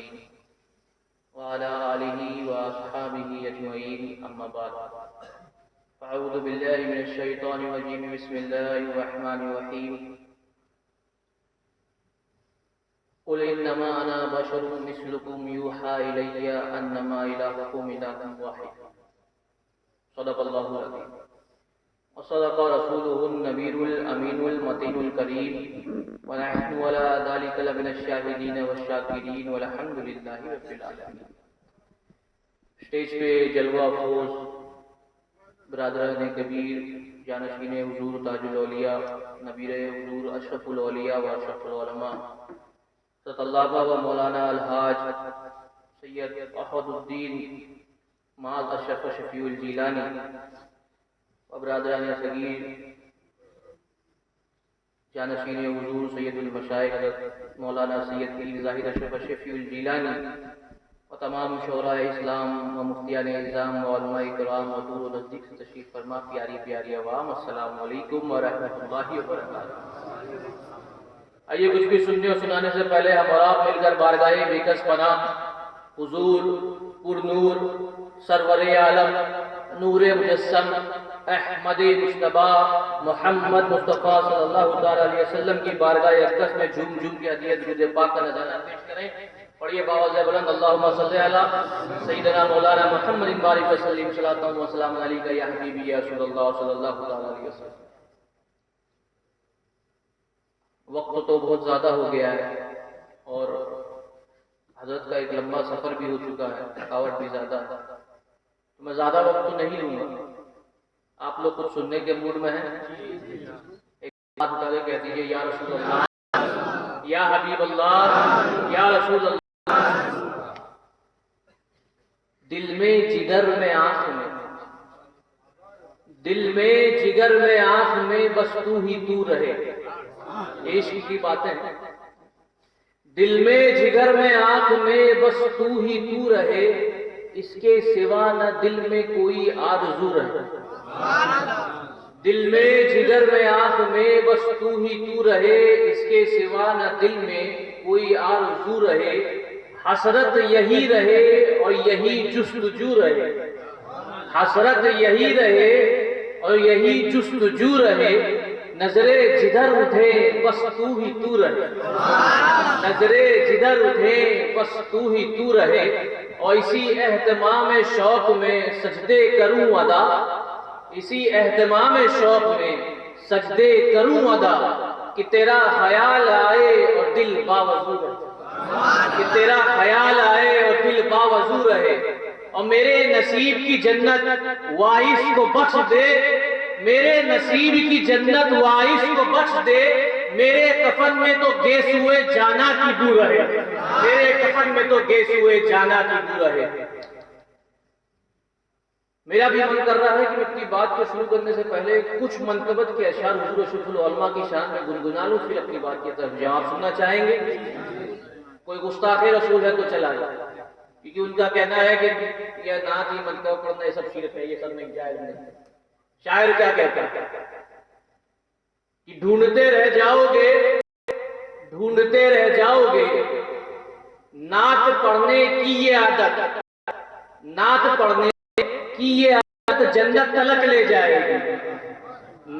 المتين وعلى آله وأصحابه أجمعين أما بعد فأعوذ بالله من الشيطان الرجيم بسم الله الرحمن الرحيم قل إنما أنا بشر مثلكم يوحى إلي أنما إلهكم إله واحد صدق الله العظيم وصدق رسوله النبي الأمين المتين الكريم ونحن ولا ذلك لمن الشاهدين والشاكرين والحمد لله رب العالمين. اسٹیج پہ جلوہ افروز برادران کبیر جانشین حضور تاج الاولیاء نبیر حضور اشرف الاولیاء و اشرف العلماء طلابہ و مولانا الحاج سید احمد الدین معاذ اشرف شفیع الجیلانی و برادران صغیر جانشین حضور سید المشائخ مولانا سید پیر ظاہر اشرف شفیع الجیلانی و تمام شعراء اسلام و مفتیان نظام و علماء کرام و دور و نزدیک سے تشریف فرما پیاری پیاری عوام، السلام علیکم ورحمۃ اللہ وبرکاتہ. آئیے کچھ بھی سننے اور سنانے سے پہلے ہم اور آپ مل کر بارگاہ بیکس پناہ حضور پر نور سرور عالم نور مجسم احمد مصطفیٰ محمد مصطفیٰ صلی اللہ علیہ وسلم کی بارگاہ اقدس میں جھوم جھوم کے ہدیہ درود پاک کا نذرانہ پیش کریں. پڑھیے باوز بلند اللہم صلی علی سیدنا مولانا محمد بارک وسلم صلاۃ و سلام علیک یا حبیبی یا رسول اللہ صلی اللہ علیہ وسلم. وقت تو بہت زیادہ ہو گیا ہے اور حضرت کا ایک لمبا سفر بھی ہو چکا ہے، تھکاوٹ بھی زیادہ ہے، تو میں زیادہ وقت تو نہیں لوں گا. آپ لوگ کچھ سننے کے موڈ میں ہیں؟ ایک بات اٹھا کے کہہ دیجیے یا رسول اللہ، یا حبیب اللہ، یا رسول اللہ. دل میں جگر میں آنکھ میں، دل میں جگر میں آنکھ میں بس تو ہی تو رہے. عشق کی باتیں ہیں. دل میں جگر میں آنکھ میں بس تو ہی تو رہے، اس کے سوا نہ دل میں کوئی آرزو رہے. دل میں جگر میں آنکھ میں بس تو ہی تو رہے، اس کے سوا نہ دل میں کوئی آرزو رہے. حسرت یہی رہے اور یہی جستجو رہے، حسرت یہی رہے اور یہی جستجو رہے. نظرے جدھر اٹھے بس تو ہی تو رہے، نظرے جدھر اٹھے بس تو ہی تو رہے. اور اسی اہتمام شوق میں سجدے کروں ادا، اسی اہتمام شوق میں سجدے کروں ادا، کہ تیرا خیال آئے اور دل باوضو رہے، کہ تیرا خیال آئے اور دل باوضو رہے. اور میرے نصیب کی جنت وائس کو بخش دے، میرے نصیب کی جنت وائس کو بخش دے. میرے کفن میں تو گیسوئے جانا کی بو رہے، میرے کفن میں تو گیسوئے جانا کی بو رہے. میرا بھی من کر رہا ہے کہ اپنی بات کو شروع کرنے سے پہلے کچھ منقبت کے اشعار حضور اشرف العلماء کی شان میں گنگنا لوں، پھر اپنی بات کی طرف جواب سننا چاہیں گے. کوئی گستاخ رسول ہے تو چلا جائے، کیونکہ ان کا کہنا ہے کہ یہ نعت ہی منقب پڑھنا یہ سب شرک ہے، یہ سب نہیں جائز نہیں. شاعر کیا کہتا ہے کہ ڈھونڈتے رہ جاؤ گے، ڈھونڈتے رہ جاؤ گے نعت پڑھنے کی یہ عادت، نعت پڑھنے کی یہ عادت جنت تلک لے جائے گی.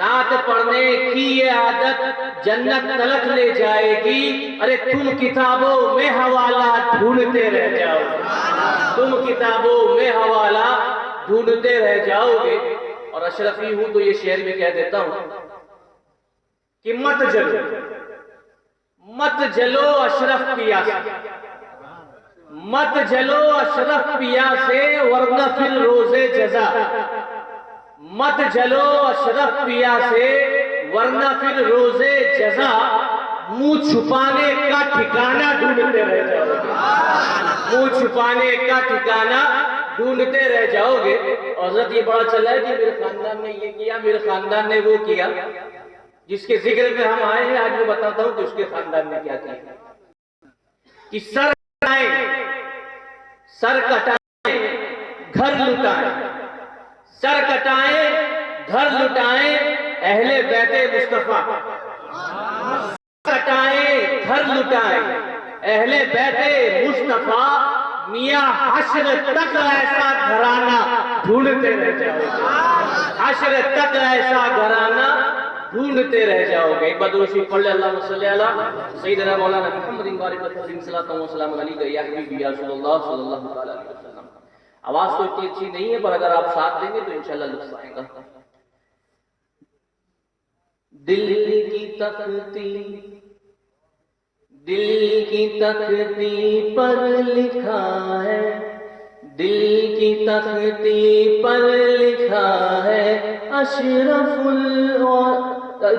نعت پڑھنے کی یہ عادت جنت تلک لے جائے گی. ارے تم کتابوں میں حوالہ ڈھونڈتے رہ جاؤ گے، تم کتابوں میں حوالہ ڈھونڈتے رہ جاؤ گے. اور اشرفی ہوں تو یہ شعر میں کہہ دیتا ہوں کہ مت جلو، مت جلو اشرف پیا سے، مت جلو اشرف پیا سے ورنہ پھر روزے جزا. مت جلو اشرف پیا سے ورنہ پھر روزے جزا. منہ چھپانے کا ٹھکانہ ڈھونڈتے رہ جاؤ گے، منہ چھپانے کا ٹھکانہ ڈھونڈتے رہ جاؤ گے. اور حضرت یہ بڑا چلا ہے کہ میرے خاندان نے یہ کیا، میرے خاندان نے وہ کیا. جس کے ذکر میں ہم آئے ہیں آج میں بتاتا ہوں کہ اس کے خاندان نے کیا کیا. کہ سر کٹائیں، سر کٹائیں گھر لٹائیں، سر کٹائیں گھر لٹائیں اہل بیت مصطفیٰ. کٹائیں گھر لٹائیں اہل بیت مصطفیٰ میاں حشر تک ایسا گھرانہ ڈھونڈتے رہ جاؤ گے، حشر تک ایسا گھرانہ ڈھونڈتے رہ جاؤ گے۔ ایک بار درود شریف پڑھ لے، اللہم صلی علی سیدنا مولانا محمد بارک وسلم صلاۃ و سلام علیکہ یا حبیبی یا رسول اللہ صلی اللہ تعالی علیہ وسلم۔ آواز تو اتنی اچھی نہیں ہے، پر اگر آپ ساتھ دیں گے تو انشاءاللہ لطف آئے گا۔ دل کی تختی پر لکھا ہے، دل کی تختی پر لکھا ہے اشرف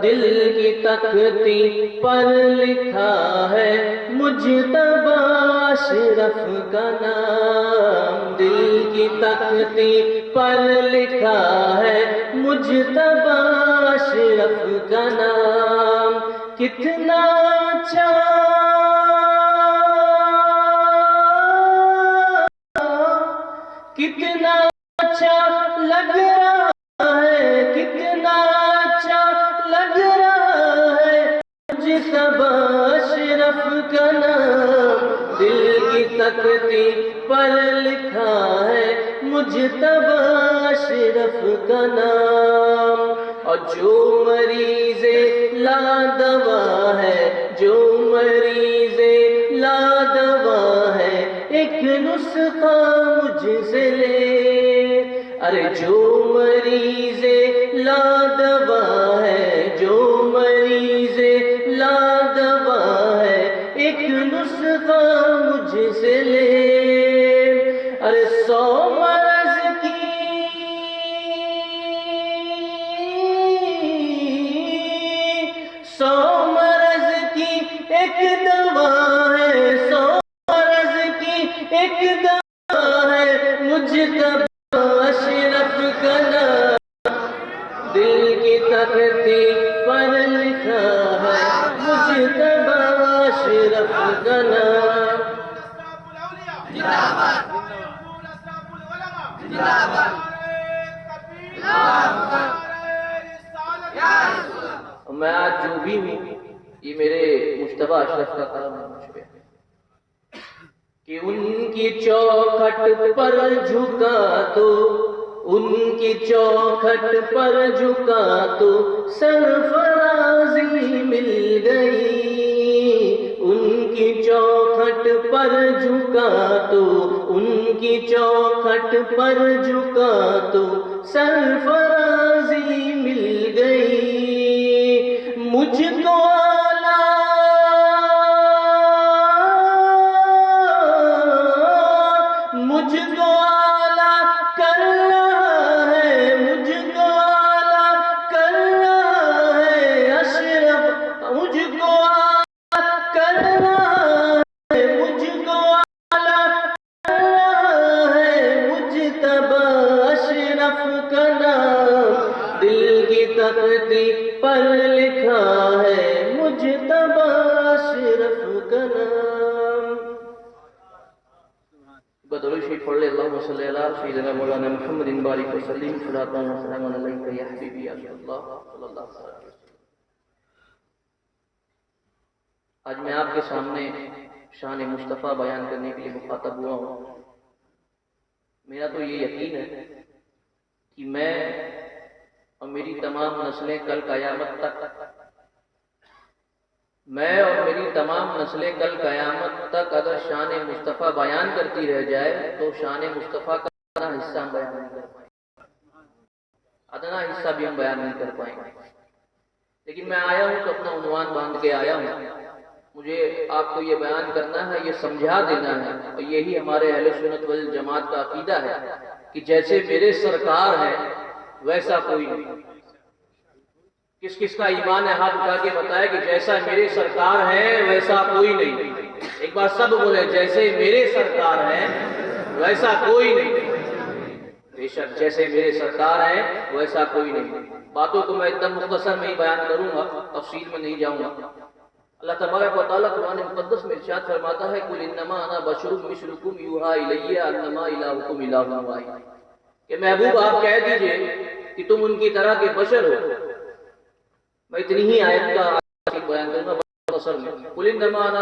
دل کی تختی پر لکھا ہے مجتبی اشرف کا نام، دل کی تختی پر لکھا ہے مجتبی اشرف کا نام۔ کتنا اچھا کتنا اچھا لگ رہا ہے، کتنا اچھا لگ رہا ہے مجتبی اشرف کا نام، دل کی تختی پر لکھا ہے مجتبی اشرف کا نام۔ اور جو مریض لا دوا ہے، جو مریض لا دوا ہے ایک نسخہ مجھ سے لے، ارے جو مریض لا دوا ہے، جو مریض لا دوا ہے ایک نسخہ مجھ سے لے، ارے 100 مرض کی 100 مرض کی ایک دوا ہے، 100 مرض کی ایک دوا ہے مجتبی اشرف کا نام، دل کی تختی پر لکھا ہے مجتبی اشرف کا نام۔ میں آج جو بھی ہوں یہ میرے مجتبی اشرف کا کرم ہے مجھ پہ کہ ان کی چوکھٹ پر جھکا تو، ان کی چوکھٹ پر جھکا تو سرفرازی مل گئی، ان کی چوکھٹ پر جھکا تو، ان کی چوکھٹ پر جھکا تو سرفرازی مل گئی، مجھ کو مجھ کو اعلیٰ کر رہا ہے، مجھ کو اعلیٰ کر رہا ہے اشرف، مجھ کو اعلیٰ کر رہا ہے، مجھ کو اعلیٰ کر رہا ہے مجتبی اشرف کا نام، دل کی تختی پر لکھا ہے مجتبی اشرف کا نام۔ درود شریف پڑھ لے، اللہم صلی علی سیدنا مولانا محمد بارک وسلم صلاۃ و سلام علیکہ یا حبیبی یا رسول اللہ صلی اللہ علیہ وسلم۔ آج میں آپ کے سامنے شان مصطفیٰ بیان کرنے کے لیے مخاطب ہوا ہوں۔ میرا تو یہ یقین ہے کہ میں اور میری تمام نسلیں کل قیامت تک، میں اور میری تمام نسلیں کل قیامت تک اگر شان مصطفیٰ بیان کرتی رہ جائے تو شان مصطفیٰ کا ادنا حصہ ہم بیان نہیں کر پائیں گے، ادنا حصہ بھی ہم بیان نہیں کر پائیں گے۔ لیکن میں آیا ہوں تو اپنا عنوان باندھ کے آیا ہوں، مجھے آپ کو یہ بیان کرنا ہے، یہ سمجھا دینا ہے، اور یہی ہمارے اہل سنت والجماعت کا عقیدہ ہے کہ جیسے میرے سرکار ہیں ویسا کوئی نہیں۔ کس کس کا ایمان ہے ہاتھ اٹھا کے بتائے کہ جیسا میرے سرکار ہیں ویسا کوئی نہیں۔ ایک بار سب بولے جیسے میرے سرکار ہیں ویسا کوئی نہیں۔ بے شک جیسے میرے سرکار ہیں ویسا کوئی نہیں۔ باتوں کو میں ایک دم مختصر میں ہی بیان کروں گا، تفصیل میں نہیں جاؤں گا۔ اللہ تبارک و تعالیٰ قرآن مقدس میں ارشاد فرماتا ہے قُلْ إِنَّمَا أَنَا بَشَرٌ مِثْلُكُمْ يُوحَىٰ إِلَيَّ أَنَّمَا إِلَٰهُكُمْ إِلَٰهٌ وَاحِدٌ، کہ محبوب آپ کہہ دیجئے کہ تم ان کی طرح کے بشر ہو۔ میں اتنی ہی آیت کا بیان کروں گا مختصر میں۔ قُلْ إِنَّمَا أَنَا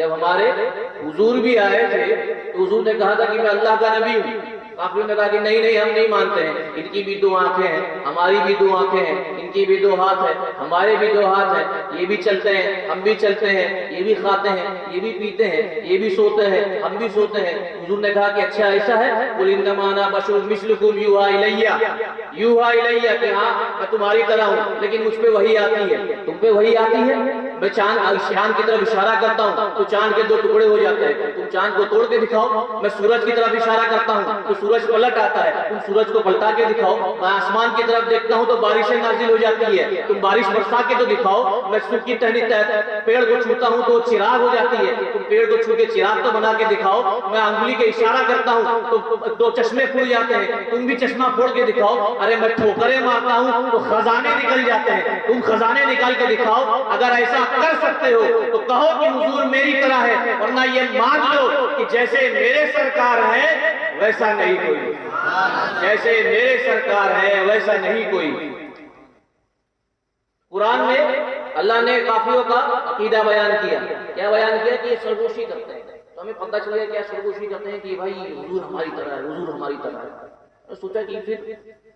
جب ہمارے حضور بھی آئے تھے تو حضور نے کہا تھا کہ میں اللہ کا نبی ہوں. کافروں نے کہا کہ نہیں نہیں ہم نہیں مانتے ہیں, ان کی بھی 2 آنکھیں ہیں, ہماری بھی 2 آنکھیں ہیں, ان کی بھی 2 ہاتھ ہیں, ہمارے بھی 2 ہاتھ ہیں, یہ بھی چلتے ہیں ہم بھی چلتے ہیں, یہ بھی کھاتے ہیں یہ بھی پیتے ہیں, یہ بھی سوتے ہیں ہم بھی سوتے ہیں. حضور نے کہا کہ اچھا ایسا ہے, قل انما انا بشر مثلکم یوحی الیہ, کہ ہاں میں تمہاری طرح ہوں لیکن مجھ پہ وحی آتی ہے, تم پہ وحی آتی ہے. میں چاند کی طرف اشارہ کرتا ہوں تو چاند کے 2 ٹکڑے ہو جاتے ہیں, تم چاند کو توڑ کے دکھاؤ. میں سورج کی طرف اشارہ کرتا ہوں تو سورج پلٹ آتا ہے, تم سورج کو پلٹا کے دکھاؤ. میں آسمان کی طرف دیکھتا ہوں تو بارشیں نازل ہو جاتی ہے, تم بارش برسا کے تو دکھاؤ. میں سورج کی ٹہنی پیڑ کو چھوتا ہوں تو چراغ ہو جاتی ہے, تم پیڑ کو چھو کے چراغ تو بنا کے دکھاؤ. میں انگلی کے اشارہ کرتا ہوں تو 2 چشمے پھول جاتے ہیں, تم بھی چشمہ پھوڑ کے دکھاؤ. ارے میں ٹھوکریں مارتا ہوں تو خزانے نکل جاتے ہیں, تم خزانے نکال کے دکھاؤ. اگر ایسا کر سکتے ہو تو کہو کہ حضور میری طرح ہے, ورنہ یہ مان لو کہ جیسے میرے سرکار ہیں ویسا نہیں کوئی, جیسے میرے سرکار ہیں ویسا نہیں کوئی. قرآن میں اللہ نے کافروں کا عقیدہ بیان کیا. کیا بیان کیا؟ کہ یہ سرگوشی کرتے ہیں. تو ہمیں پتہ چل گیا کیا سرگوشی کرتے ہیں کہ بھائی حضور ہماری طرح ہے, حضور ہماری طرح ہے. سوچا کہ پھر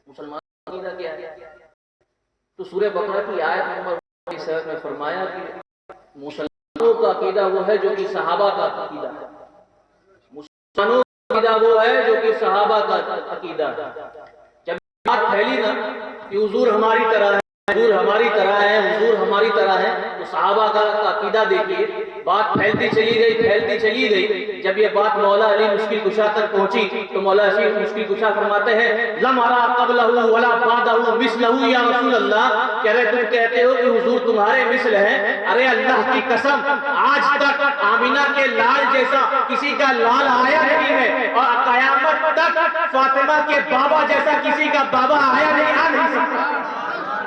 مسلمان کا عقیدہ کیا ہے؟ تو سورہ بقرہ کی آیت نمبر 7 میں فرمایا کہ مسلمانوں کا عقیدہ وہ ہے جو کہ صحابہ کا عقیدہ ہے. مسلمانوں کا عقیدہ وہ ہے جو کہ صحابہ کا عقیدہ ہے. جب بات پھیلی نا کہ حضور ہماری طرح ہے, حضور ہماری طرح ہے, حضور ہماری طرح ہے, تو صحابہ کا عقیدہ دیکھیے بات پھیلتی چلی گئی. جب یہ بات مولا علی مشکل کشا تک پہنچی تو مولا علی مشکل کشا فرماتے ہیں لم ارا قبلہ ولا بعدہ مثلہ یا رسول اللہ. کہہ رہے تم کہتے ہو کہ حضور تمہارے مثل ہیں, ارے اللہ کی قسم آج تک آمینہ کے لال جیسا کسی کا لال آیا نہیں ہے, اور قیامت تک فاطمہ کے بابا جیسا کسی کا بابا آیا نہیں سکتا.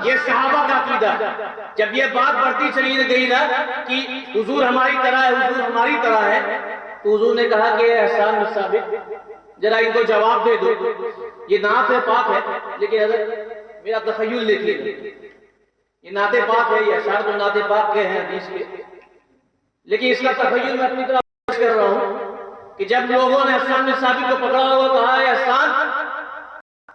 یہ صحابہ کا عقیدہ. جب یہ بات بڑھتی چلی گئی نا کہ حضور ہماری طرح ہے, حضور ہماری طرح ہے, تو حضور نے کہا کہ احسان بن ثابت ذرا ان کو جواب دے دو. یہ نعت پاک ہے لیکن حضرت میرا تخیل دیکھیے, یہ نعت پاک ہے, یہ اشعار تو نعت پاک کے ہیں حدیث کے, لیکن اس کا تخیل میں اپنی طرح کر رہا ہوں کہ جب لوگوں نے احسان بن ثابت کو پکڑا ہوا کہا ہے احسان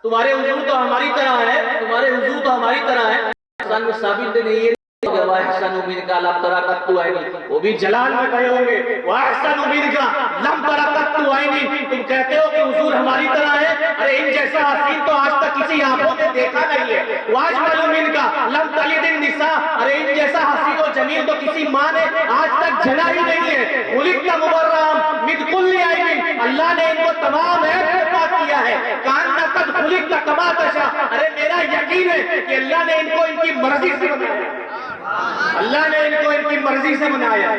تمہارے حضور تو ہماری طرح ہے, تمہارے حضور تو ہماری طرح ہے. احسان بن ثابت نے یہ احسن امید کا لم ترقت تو آئینی, وہ بھی جلال میں کہے ہوں گے وہ احسن امید کا لم ترقت تو آئینی. تم کہتے ہو کہ حضور ہماری طرح ہے, ارے ان جیسا حسین تو آج تک کسی آنکھوں نے دیکھا نہیں ہے. واجمل امید کا لم تلد النساء, ارے ان جیسا حسین و جمیل تو کسی ماں نے آج تک جنا ہی نہیں ہے. خلقت مبرم من کل عیب, اللہ نے ان کو تمام عیب سے پاک کیا ہے. کان قد خلقت کما تشاء, ارے میرا یقین ہے کہ اللہ نے ان کو ان کی مرضی سے بنایا, اللہ نے ان کو ان کی مرضی سے بنایا.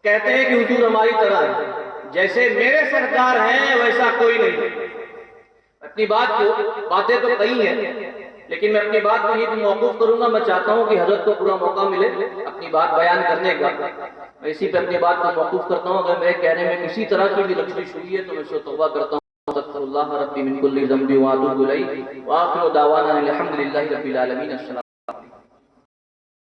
کہتے ہیں کہ حضور ہماری طرح ہے, جیسے میرے سرکار ہیں ویسا کوئی نہیں. اپنی باتیں تو کئی ہیں لیکن میں اپنی بات کو یہ موقوف کروں گا. میں چاہتا ہوں کہ حضرت کو پورا موقع ملے اپنی بات بیان کرنے کا. میں اسی پہ اپنی بات کو موقوف کرتا ہوں. اگر میرے کہنے میں کسی طرح کی بھی لغزش ہوئی ہے تو میں اس کو توبہ کرتا ہوں. استغفر اللہ ربی من کل ذنب واتوب الیہ, وآخر دعوانا الحمد للہ رب العالمین. السلام